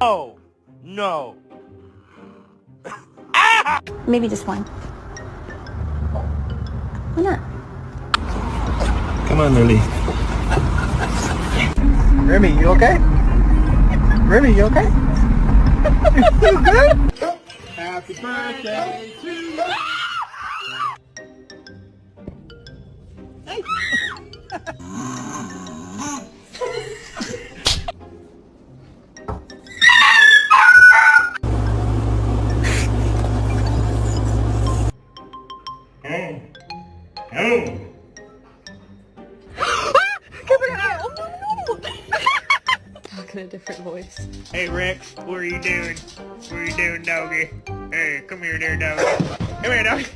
Oh, no. Maybe just one. Why not? Come on, Lily. Remy, you okay? Remy, you okay? You good? Happy birthday to you. Talk in a different voice. Hey, Rex, what are you doing? What are you doing, doggy? Hey, come here there, doggy. Come here, doggy.